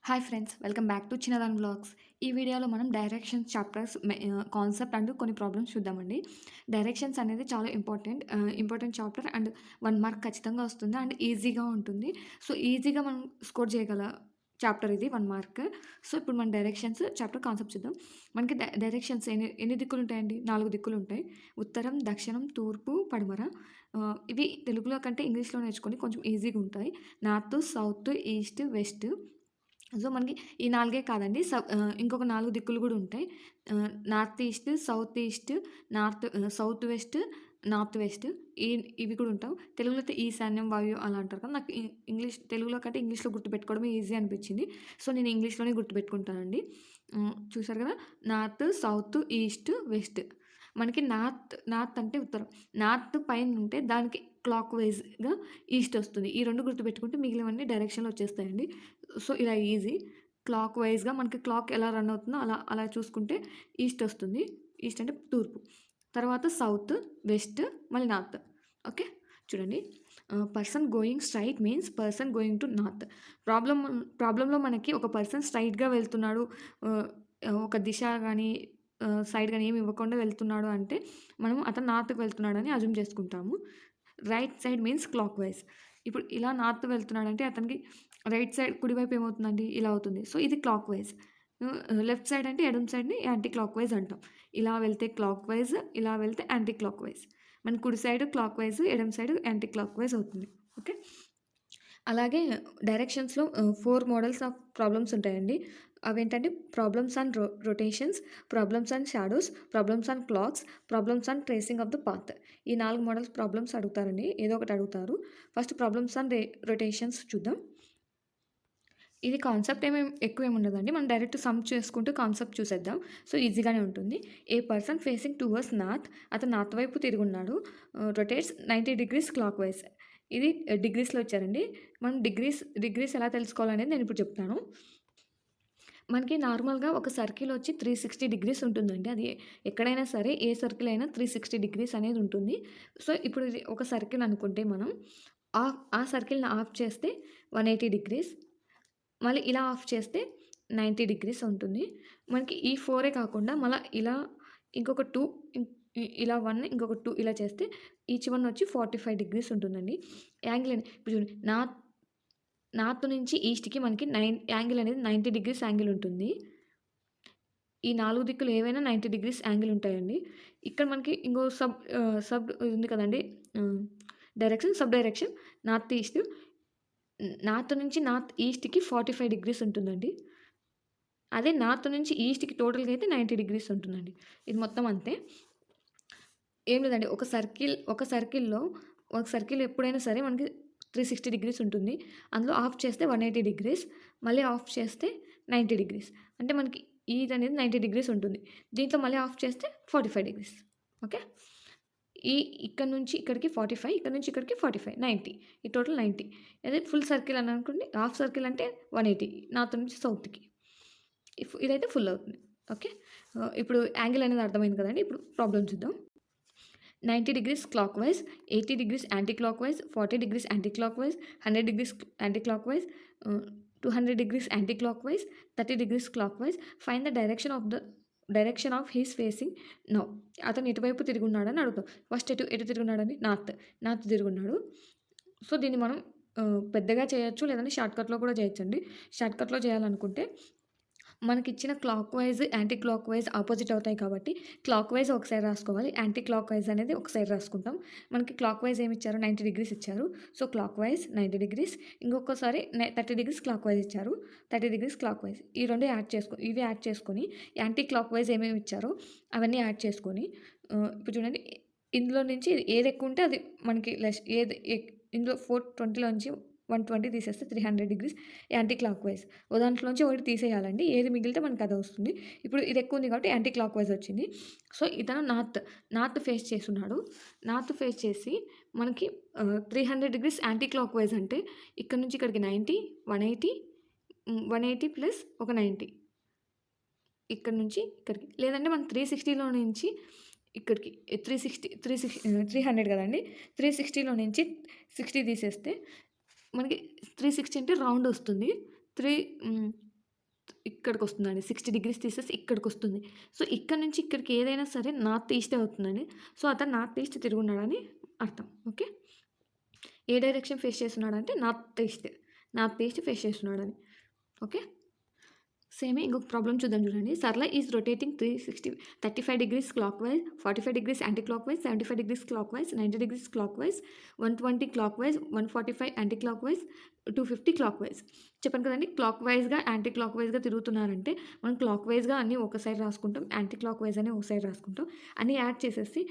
Hi friends, welcome back to చిన్నదాన్ vlogs. ఈ వీడియోలో మనం డైరెక్షన్స్ చాప్టర్స్ కాన్సెప్ట్ అండ్ కొన్ని ప్రాబ్లమ్స్ చూద్దామండి. డైరెక్షన్స్ అనేది చాలా ఇంపార్టెంట్ చాప్టర్ అండ్ 1 మార్క్ ఖచ్చితంగా వస్తుంది అండ్ ఈజీగా ఉంటుంది. సో, ఈజీగా మనం స్కోర్ చేయగల చాప్టర్ ఇది 1 మార్క్. సో, ఇప్పుడు మన డైరెక్షన్స్ చాప్టర్ కాన్సెప్ట్ చూద్దాం. మనకి డైరెక్షన్స్ ఎన్ని ఎన్ని దిక్కులు ఉంటాయండి? 4 దిక్కులు ఉంటాయి. ఉత్తరం, దక్షిణం, తూర్పు, పడమర. ఇవి తెలుగులో కంటే ఇంగ్లీష్‌లో నేర్చుకొని కొంచెం ఈజీగా ఉంటాయి. North, south, east, west. So, మనకి ఈ 4 కాదండి. ఇంకొక 4 దిక్కులు గూడా ఉంటాయి. North east, south east, south west, north west. ఈ ఇవి కూడా ఉంటాం. తెలుగులో అయితే ఈశాన్యం, వాయువ్యం అలా అంటారు కదా! నాకు తెలుగులో కంటే ఇంగ్లీష్‌లో గుర్తుపెట్టుకోవడమే ఈజీ అనిపించింది. సో, నేను ఇంగ్లీష్‌లోనే గుర్తుపెట్టుకుంటానండి. చూసారు కదా! North, south, east, west. మనకి నార్త్ అంటే ఉత్తరం. నార్త్ పైనుంటే దానికి క్లాక్ వైస్‌గా ఈస్ట్ వస్తుంది. ఈ 2 గుర్తుపెట్టుకుంటే మిగిలినవన్నీ డైరెక్షన్‌లో వచ్చేస్తాయండి. సో, ఇలా ఈజీ. క్లాక్ వైస్‌గా మనకి క్లాక్ ఎలా రన్ అవుతుందో అలా అలా చూసుకుంటే ఈస్ట్ వస్తుంది. ఈస్ట్ అంటే తూర్పు. తర్వాత సౌత్, వెస్ట్, మళ్ళీ నార్త్. ఓకే. చూడండి. Person going straight means person going to north. ప్రాబ్లమ్‌లో మనకి ఒక పర్సన్ స్ట్రెయిట్‌గా వెళ్తున్నాడు. ఆహ్, ఒక దిశ గాని సైడ్ గాని ఏమి ఇవ్వకుండా వెళ్తున్నాడు అంటే మనం అతను నార్త్‌కి వెళ్తున్నాడని అజ్యూమ్ చేసుకుంటాము. Right side means clockwise. ఇప్పుడు ఇలా నార్త్ వెళ్తున్నాడంటే అతనికి రైట్ సైడ్ కుడివైపు ఏమవుతుందండి? ఇలా అవుతుంది. సో, ఇది క్లాక్ వైస్. లెఫ్ట్ సైడ్ అంటే ఎడమ సైడ్‌ని యాంటీ క్లాక్ వైస్ అంటాం. ఇలా వెళ్తే క్లాక్ వైస్, ఇలా వెళ్తే యాంటీ క్లాక్ వైస్. మన కుడి సైడ్ క్లాక్ వైస్, ఎడమ సైడ్ యాంటీ క్లాక్ వైస్ అవుతుంది. ఓకే. అలాగే డైరెక్షన్స్‌లో 4 మోడల్స్ ఆఫ్ ప్రాబ్లమ్స్ ఉంటాయండి. అవేంటంటే problems on rotations, problems on shadows, problems on clocks, problems on tracing of the path. ఈ 4 మోడల్స్ ప్రాబ్లమ్స్ అడుగుతారండి. ఏదో ఒకటి అడుగుతారు. ఫస్ట్ ప్రాబ్లమ్స్ ఆన్ రొటేషన్స్ చూద్దాం. ఇది కాన్సెప్ట్ ఎక్కువేమి ఉండదండి. మనం డైరెక్ట్ సమ్ చేసుకుంటూ కాన్సెప్ట్ చూసేద్దాం. సో, ఈజీగానే ఉంటుంది. ఏ పర్సన్ ఫేసింగ్ టువర్డ్స్ నార్త్, అతను నార్త్ వైపు తిరుగున్నాడు. Rotates 90 degrees clockwise. ఇది డిగ్రీస్‌లో ఇచ్చారండి. మనం డిగ్రీస్ ఎలా తెలుసుకోవాలనేది నేను ఇప్పుడు చెప్తాను. మనకి నార్మల్‌గా ఒక సర్కిల్ వచ్చి 360 డిగ్రీస్ ఉంటుందండి. అది ఎక్కడైనా సరే ఏ సర్కిల్ అయినా 360 డిగ్రీస్ అనేది ఉంటుంది. సో, ఇప్పుడు ఇది ఒక సర్కిల్ అనుకుంటే మనం ఆ సర్కిల్‌ని ఆఫ్ చేస్తే 180 డిగ్రీస్. మళ్ళీ ఇలా ఆఫ్ చేస్తే 90 డిగ్రీస్ ఉంటుంది. మనకి ఈ 4 కాకుండా మళ్ళా ఇలా ఇంకొక 2 ఇం ఇలా 1 ఇంకొక 2 ఇలా చేస్తే ఈచ్ వన్ వచ్చి 45 డిగ్రీస్ ఉంటుందండి. యాంగిల్ ఇప్పుడు చూడండి నార్త్ నుంచి ఈస్ట్‌కి మనకి యాంగిల్ అనేది 90 డిగ్రీస్ యాంగిల్ ఉంటుంది. ఈ 4 దిక్కులు ఏవైనా 90 డిగ్రీస్ యాంగిల్ ఉంటాయండి. ఇక్కడ మనకి ఇంకో సబ్ ఉంది కదండీ! హ్మ్. Sub direction north east. North నుంచి నార్త్ ఈస్ట్‌కి 45 డిగ్రీస్ ఉంటుందండి. అదే నార్త్ నుంచి ఈస్ట్‌కి టోటల్‌గా అయితే 90 డిగ్రీస్ ఉంటుందండి. ఇది మొత్తం అంతే. ఏం లేదండి. ఒక సర్కిల్ ఎప్పుడైనా సరే మనకి 360 డిగ్రీస్ ఉంటుంది. అందులో ఆఫ్ చేస్తే 180 డిగ్రీస్. మళ్ళీ ఆఫ్ చేస్తే 90 డిగ్రీస్. అంటే మనకి ఇదనేది 90 డిగ్రీస్ ఉంటుంది. దీంట్లో మళ్ళీ ఆఫ్ చేస్తే 45 డిగ్రీస్. ఓకే. ఈ ఇక్కడ నుంచి ఇక్కడికి 45, ఇక్కడ నుంచి ఇక్కడికి 45, 90. ఈ టోటల్ 90. అదే ఫుల్ సర్కిల్ అని అనుకోండి. హాఫ్ సర్కిల్ అంటే 180 నార్త్ నుంచి సౌత్‌కి. ఇదైతే ఫుల్ అవుతుంది. ఓకే. ఇప్పుడు యాంగిల్ అనేది అర్థమైంది కదండీ! ఇప్పుడు ప్రాబ్లమ్ చూద్దాం. 90 degrees clockwise, 80 degrees anti-clockwise, 40 degrees anti-clockwise, 100 degrees anti-clockwise, 200 degrees anti-clockwise, 30 degrees clockwise. Find the direction of his facing now. అతను ఎటువైపు తిరుగున్నాడని అడుగుతాం. ఫస్ట్ ఎటు తిరుగున్నాడని నార్త్ తిరుగున్నాడు. సో, దీన్ని మనం పెద్దగా చేయొచ్చు. లేదంటే షార్ట్‌కట్‌లో కూడా చేయొచ్చండి. షార్ట్‌కట్‌లో చేయాలనుకుంటే మనకిచ్చిన clock wise, anti clock wise opposite అవుతాయి కాబట్టి, క్లాక్ వైజ్ ఒక సైడ్ రాసుకోవాలి. యాంటీ క్లాక్ వైజ్ అనేది ఒక సైడ్ రాసుకుంటాం. మనకి క్లాక్ వైజ్ ఏమిచ్చారు? 90 డిగ్రీస్ ఇచ్చారు. So, clock wise 90 degrees. ఇంకొకసారి 30 డిగ్రీస్ క్లాక్ వైజ్ ఇచ్చారు. 30 డిగ్రీస్ క్లాక్ వైజ్. ఈ 2 ఇవి యాడ్ చేసుకొని, యాంటీ క్లాక్ వైజ్ ఏమేమి ఇచ్చారో అవన్నీ యాడ్ చేసుకొని, ఇప్పుడు చూడండి, ఇందులో నుంచి ఏది ఎక్కువ ఉంటే అది మనకి లెస్ ఏది ఇందులో 420లోంచి 120 తీసేస్తే 300 డిగ్రీస్ యాంటీ క్లాక్ వైజ్. దాంట్లోంచి ఒకటి తీసేయాలండి. ఏది మిగిలితే మనకు అదే వస్తుంది. ఇప్పుడు ఇది ఎక్కువ ఉంది కాబట్టి యాంటీ క్లాక్ వైజ్ వచ్చింది. సో, ఇతను నార్త్ ఫేస్ చేసున్నాడు. నార్త్ ఫేస్ చేసి మనకి 300 డిగ్రీస్ యాంటీ క్లాక్ వైజ్ అంటే ఇక్కడ నుంచి ఇక్కడికి 90, 180, 180 ప్లస్ ఒక 90. ఇక్కడ నుంచి ఇక్కడికి. లేదంటే మనం 360లో నుంచి ఇక్కడికి 300 కదండీ! 360లో నుంచి 60 తీసేస్తే మనకి 360 అంటే రౌండ్ వస్తుంది. త్రీ హ్మ్. ఇక్కడికొస్తుందండి. 60 డిగ్రీస్ తీసేసి ఇక్కడికొస్తుంది. సో, ఇక్కడ నుంచి ఇక్కడికి ఏదైనా సరే నార్త్ ఈస్టే అవుతుందండి. సో, అతను నార్త్ ఈస్ట్ తిరుగున్నాడని అర్థం. ఓకే. ఏ డైరెక్షన్ ఫేస్ చేస్తున్నాడంటే north east. North east face చేస్తున్నాడని. ఓకే. సేమే ఇంకొక ప్రాబ్లమ్ చూద్దాం చూడండి. సరళ is rotating 35 degrees clock wise, 45 degrees anti clock wise, 75 degrees clock wise, 90 degrees clock wise, 120 clock wise, 145 anti clock wise, 250 clock wise. చెప్పాను కదండీ! Clock వైజ్‌గా, యాంటీ క్లాక్ వైజ్‌గా తిరుగుతున్నారంటే మనం క్లాక్ వైజ్‌గా అన్నీ ఒక సైడ్ రాసుకుంటాం. యాంటీ క్లాక్ వైజ్ అని ఒక సైడ్ రాసుకుంటాం. అన్నీ యాడ్ చేసేసి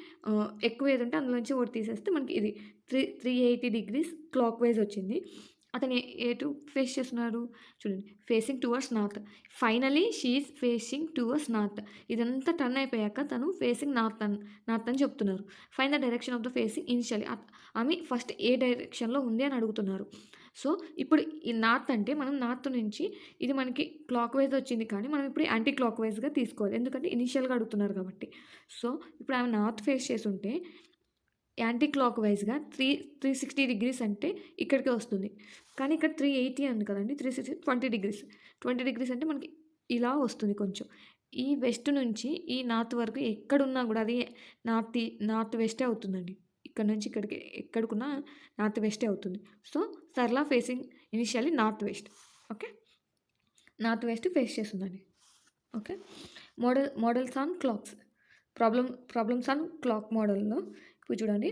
ఎక్కువ ఏది ఉంటే అందులోంచి ఒకటి తీసేస్తే మనకి ఇది 380 డిగ్రీస్ క్లాక్ వైజ్ వచ్చింది. అతను ఎటు ఫేస్ చేస్తున్నాడు? చూడండి, facing towards north. Finally she is facing towards north. ఇదంతా టర్న్ అయిపోయాక తను ఫేసింగ్ నార్త్ అని చెప్తున్నారు. Find the direction of the facing initially. ఆమె ఫస్ట్ ఏ డైరెక్షన్‌లో ఉంది అని అడుగుతున్నారు. సో, ఇప్పుడు ఈ నార్త్ అంటే మనం నార్త్ నుంచి ఇది మనకి క్లాక్ వైజ్ వచ్చింది కానీ మనం ఇప్పుడు యాంటీ క్లాక్ వైజ్‌గా తీసుకోవాలి. ఎందుకంటే ఇనిషియల్‌గా అడుగుతున్నారు కాబట్టి. సో, ఇప్పుడు ఆమె నార్త్ ఫేస్ చేసుంటే యాంటీ క్లాక్ వైజ్‌గా 360 డిగ్రీస్ అంటే ఇక్కడికే వస్తుంది. కానీ ఇక్కడ 380 ఉంది కదండీ! 360 20 డిగ్రీస్. 20 డిగ్రీస్ అంటే మనకి ఇలా వస్తుంది కొంచెం. ఈ వెస్ట్ నుంచి ఈ నార్త్ వరకు ఎక్కడున్నా గూడా అది నార్త్ వెస్టే అవుతుందండి. ఇక్కడ నుంచి ఇక్కడికి ఎక్కడికున్నా నార్త్ వెస్టే అవుతుంది. So, Sarala facing initially north west. Okay. North west face చేస్తుందండి. Okay. Models on clocks. Problems on clock మోడల్‌లో ఇప్పుడు చూడండి.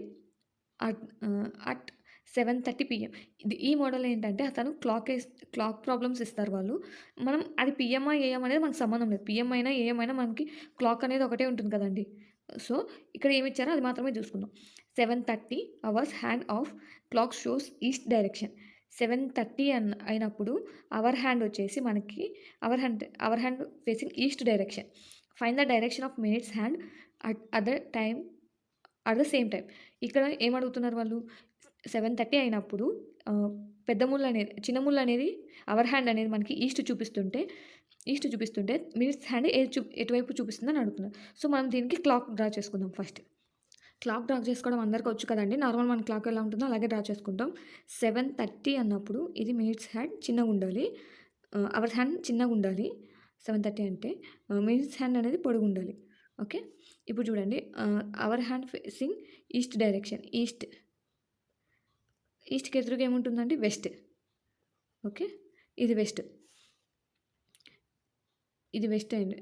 At 7:30 PM. ఈ మోడల్ ఏంటంటే అతను క్లాక్ ప్రాబ్లమ్స్ ఇస్తారు వాళ్ళు. మనం అది పీఎమ్మా, ఏఎం అనేది మనకు సంబంధం లేదు. పీఎం అయినా, ఏఎం అయినా మనకి క్లాక్ అనేది ఒకటే ఉంటుంది కదండీ! సో, ఇక్కడ ఏమి ఇచ్చారో అది మాత్రమే చూసుకుందాం. 7:30 hours hand of clock shows east direction. 7:30 అయినప్పుడు అవర్ హ్యాండ్ వచ్చేసి మనకి hour hand facing east direction. Find the direction of minutes hand at the same time. ఇక్కడ ఏమడుగుతున్నారు వాళ్ళు? 7:30 అయినప్పుడు పెద్ద ముళ్ళు అనేది, చిన్న ముళ్ళు అనేది అవర్ హ్యాండ్ అనేది మనకి ఈస్ట్ చూపిస్తుంటే మినిట్స్ హ్యాండ్ ఎటువైపు చూపిస్తుందని అడుగుతున్నారు. సో, మనం దీనికి క్లాక్ డ్రా చేసుకుందాం ఫస్ట్. క్లాక్ డ్రా చేసుకోవడం అందరికి వచ్చు కదండీ! నార్మల్ మన క్లాక్ ఎలా ఉంటుందో అలాగే డ్రా చేసుకుంటాం. 7:30 అన్నప్పుడు ఇది మినిట్స్ హ్యాండ్ చిన్నగుండాలి. అవర్ హ్యాండ్ చిన్నగుండాలి. 7:30 అంటే మినిట్స్ హ్యాండ్ అనేది పొడుగుండాలి. ఓకే. ఇప్పుడు చూడండి, hour hand facing east direction. ఈస్ట్‌కి ఎదురుగా ఏముంటుందండి? వెస్ట్. ఓకే. ఇది వెస్ట్. ఇది వెస్ట్ అండ్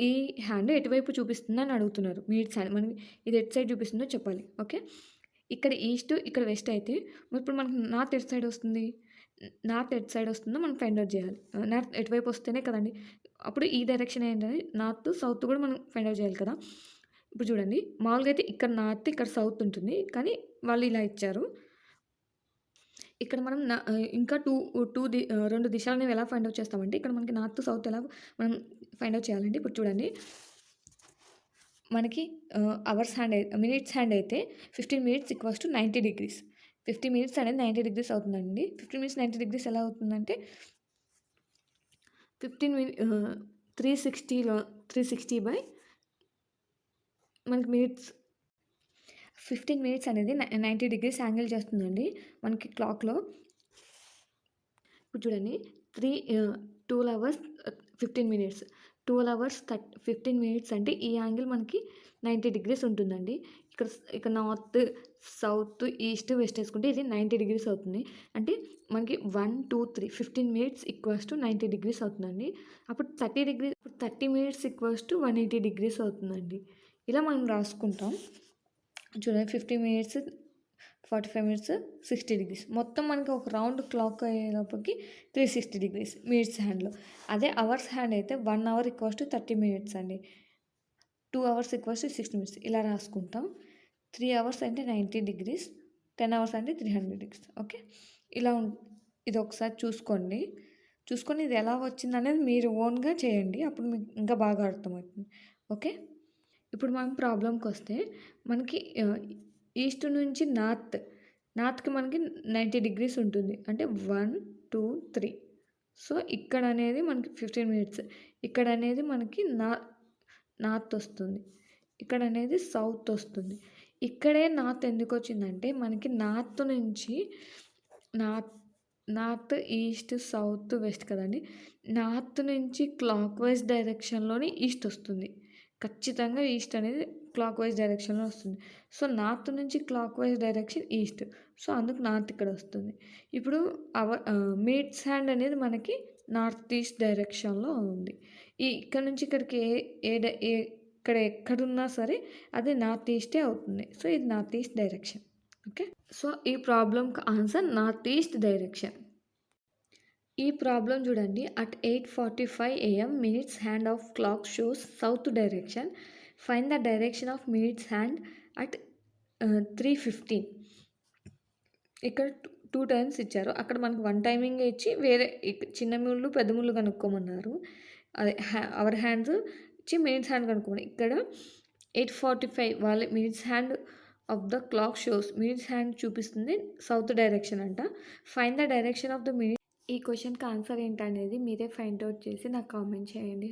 ఈ హ్యాండ్ ఎటువైపు చూపిస్తుందని అడుగుతున్నారు. మినిట్స్ హ్యాండ్ మనకి ఇది ఎటు సైడ్ చూపిస్తుందో చెప్పాలి. ఓకే. ఇక్కడ ఈస్ట్, ఇక్కడ వెస్ట్ అయితే ఇప్పుడు మనకు నార్త్ ఎటు సైడ్ వస్తుంది? నార్త్ ఎటు సైడ్ వస్తుందో మనం ఫైండ్ అవుట్ చేయాలి. నార్త్ ఎటువైపు వస్తేనే కదండీ! అప్పుడు ఈ డైరెక్షన్ ఏంటని నార్త్, సౌత్ కూడా మనం ఫైండ్ అవుట్ చేయాలి కదా! ఇప్పుడు చూడండి, మామూలుగా అయితే ఇక్కడ నార్త్, ఇక్కడ సౌత్ ఉంటుంది. కానీ వాళ్ళు ఇలా ఇచ్చారు. ఇక్కడ మనం ఇంకా 2 దిశలనేవి ఎలా ఫైండ్ అవుట్ చేస్తామంటే ఇక్కడ మనకి నార్త్, సౌత్ ఎలా మనం ఫైండ్ అవుట్ చేయాలంటే ఇప్పుడు చూడండి. మనకి మినిట్స్ హ్యాండ్ అయితే 15 minutes equals to 90 degrees. 50 minutes అనేది 90 డిగ్రీస్ అవుతుందండి. 15 మినిట్స్ 90 డిగ్రీస్ ఎలా అవుతుందంటే 360 బై మనకి మినిట్స్ 15 మినిట్స్ అనేది 90 డిగ్రీస్ యాంగిల్ చేస్తుందండి మనకి క్లాక్‌లో. ఇప్పుడు చూడండి, 12 అవర్స్ 15 మినిట్స్. 12 అవర్స్ 15 మినిట్స్ అంటే ఈ యాంగిల్ మనకి 90 డిగ్రీస్ ఉంటుందండి. ఇక్కడ నార్త్, సౌత్, ఈస్ట్, వెస్ట్ వేసుకుంటే ఇది 90 డిగ్రీస్ అవుతుంది. అంటే మనకి 1, 2, 3 15 మినిట్స్ ఈక్వల్స్ టు 90 డిగ్రీస్ అవుతుందండి. అప్పుడు 30 మినిట్స్ ఈక్వల్స్ టు 180 డిగ్రీస్ అవుతుందండి. ఇలా మనం రాసుకుంటాం. చూడండి, 50 మినిట్స్, 45 మినిట్స్, 60 డిగ్రీస్. మొత్తం మనకి ఒక రౌండ్ క్లాక్ అయ్యేలోపలికి 360 డిగ్రీస్ మినిట్స్ హ్యాండ్లో. అదే అవర్స్ హ్యాండ్ అయితే 1 అవర్ ఈక్వల్స్ టు 30 మినిట్స్ అండి. 2 అవర్స్ ఈక్వల్స్ టు 60 మినిట్స్ ఇలా రాసుకుంటాం. 3 అవర్స్ అంటే 90 డిగ్రీస్, 10 అవర్స్ అంటే 300 డిగ్రీస్. ఓకే. ఇలా ఇది ఒకసారి చూసుకొని ఇది ఎలా వచ్చిందనేది మీరు ఓన్గా చేయండి. అప్పుడు మీకు ఇంకా బాగా అర్థమవుతుంది. ఓకే. ఇప్పుడు మనం ప్రాబ్లంకి వస్తే మనకి ఈస్ట్ నుంచి నార్త్కి మనకి 90 డిగ్రీస్ ఉంటుంది. అంటే 1, 2, 3. సో, ఇక్కడ అనేది మనకి 15 మినిట్స్. ఇక్కడ అనేది మనకి నార్త్ వస్తుంది. ఇక్కడ అనేది సౌత్ వస్తుంది. ఇక్కడే నార్త్ ఎందుకు వచ్చిందంటే మనకి నార్త్ నుంచి నార్త్, ఈస్ట్, సౌత్, వెస్ట్ కదండీ! నార్త్ నుంచి క్లాక్ వైస్ డైరెక్షన్‌లోనే ఈస్ట్ ఒస్తుంది. ఖచ్చితంగా ఈస్ట్ అనేది క్లాక్ వైస్ డైరెక్షన్‌లో వస్తుంది. సో, నార్త్ నుంచి clockwise direction east. So, అందుకు నార్త్ ఇక్కడొస్తుంది. ఇప్పుడు మినిట్స్ హ్యాండ్ అనేది మనకి నార్త్ ఈస్ట్ డైరెక్షన్‌లో ఉంది. ఇక్కడ నుంచి ఇక్కడికి ఏ ఏ డ ఏ ఇక్కడ ఎక్కడున్నా సరే అది నార్త్ ఈస్టే అవుతుంది. సో, ఇది north east direction. Okay. So, ఈ ప్రాబ్లమ్‌కి ఆన్సర్ నార్త్ ఈస్ట్ డైరెక్షన్. ఈ ప్రాబ్లమ్ చూడండి. At 8:45 AM minutes hand of clock shows south direction. Find the direction of minutes hand at 3:15. ఇక్కడ 2 టైమ్స్ ఇచ్చారు. అక్కడ మనకు 1 టైమింగే ఇచ్చి వేరే చిన్న ముళ్ళు, పెద్ద ముళ్ళు కనుక్కోమన్నారు. అదే అవర్ హ్యాండ్స్ ఇచ్చి మినిట్స్ హ్యాండ్ కనుక్కోమని. ఇక్కడ 8:45 వాళ్ళ minutes hand of the clock shows minutes hand చూపిస్తుంది సౌత్ డైరెక్షన్ అంట. Find the direction of the minute. ఈ క్వెషన్‌కి ఆన్సర్ ఏంటనేది మీరే ఫైండ్ ఔట్ చేసి నాకు కామెంట్ చేయండి.